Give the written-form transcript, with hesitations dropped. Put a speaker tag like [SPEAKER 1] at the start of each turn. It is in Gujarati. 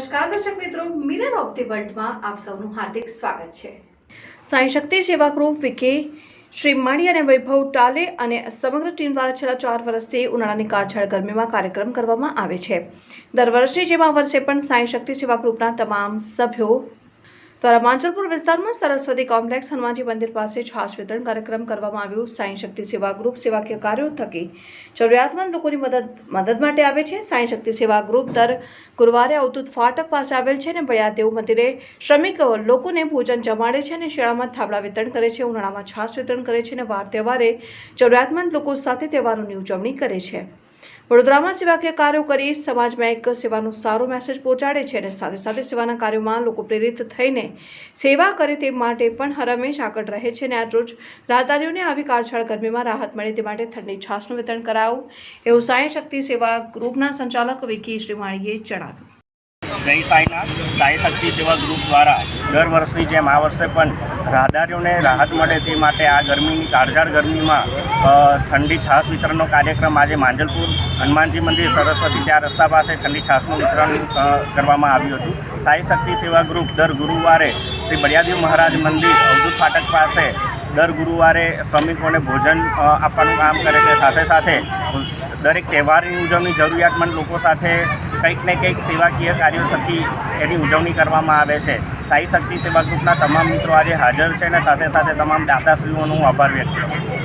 [SPEAKER 1] નમસ્કાર દર્શક મિત્રો, મિરર ઓફ ધી વર્લ્ડમાં આપ સૌનું હાર્દિક સ્વાગત છે। સાઈ શક્તિ સેવા ગ્રુપ વિકે શ્રી માળી અને વૈભવ ટાલે અને સમગ્ર ટીમ દ્વારા છેલ્લા 4 વર્ષથી ઉનાળાની કાળઝાળ ગરમીમાં કાર્યક્રમ કરવામાં આવે છે। દર વર્ષની જેમ આ વર્ષે પણ સાઈ શક્તિ સેવા ગ્રુપના તમામ સભ્યો દ્વારા માંજલપુર વિસ્તારમાં સરસ્વતી કોમ્પ્લેક્સ હનુમાનજી મંદિર પાસે છાશ વિતરણ કાર્યક્રમ કરવામાં આવ્યો। સાઈ શક્તિ સેવા ગ્રુપ સેવાકીય કાર્યો થકી જરૂરિયાતમંદ લોકોની મદદ માટે આવે છે। સાઈ શક્તિ સેવા ગ્રુપ દર ગુરુવારે અવધૂત ફાટક પાસે આવેલ છે અને બળિયાદેવ મંદિરે શ્રમિક લોકોને ભોજન જમાડે છે અને શિયાળામાં થાબડા વિતરણ કરે છે, ઉનાળામાં છાશ વિતરણ કરે છે અને વાર તહેવારે જરૂરિયાતમંદ લોકો સાથે તહેવારોની ઉજવણી કરે છે। વડોદરામાં સેવાકીય કાર્યો કરી સમાજમાં એક સેવાનો સારો મેસેજ પહોંચાડે છે અને સાથે સાથે સેવાના કાર્યોમાં લોકો પ્રેરિત થઈને સેવા કરે તે માટે પણ હરહંમેશ આગળ રહે છે। અને આજ રોજ રાહદારીઓને આવી કાળઝાળ ગરમીમાં રાહત મળે તે માટે ઠંડી છાશનું વિતરણ કરાયું એવું સાઈ શક્તિ સેવા ગ્રુપના સંચાલક વિકી શ્રી માળીએ જણાવ્યું।
[SPEAKER 2] જય સાઈનાથ। સાઈ શક્તિ સેવા ગ્રુપ દ્વારા દર વર્ષની જેમ આ વર્ષે પણ રાહદારીઓને રાહત મળે તે માટે આ ગરમીની કાળઝાળ ગરમીમાં ઠંડી છાશ વિતરણનો કાર્યક્રમ આજે માંજલપુર હનુમાનજી મંદિર સરસ્વતી 4 રસ્તા પાસે ઠંડી છાશનું વિતરણ કરવામાં આવ્યું હતું। સાઈ શક્તિ સેવા ગ્રુપ દર ગુરુવારે શ્રી બળિયાદેવ મહારાજ મંદિર અવધૂત ફાટક પાસે દર ગુરુવારે શ્રમિકોને ભોજન આપવાનું કામ કરે છે। સાથે સાથે દરેક તહેવારની ઉજવણી જરૂરિયાતમંદ લોકો સાથે કંઈક ને કંઈક સેવાકીય કાર્યો થકી એની ઉજવણી કરવામાં આવે છે। સાઈ શક્તિ સેવા ગ્રુપના તમામ મિત્રો આજે હાજર છે અને સાથે સાથે તમામ દાતાશ્રીઓનો હું આભાર વ્યક્ત કરું છું।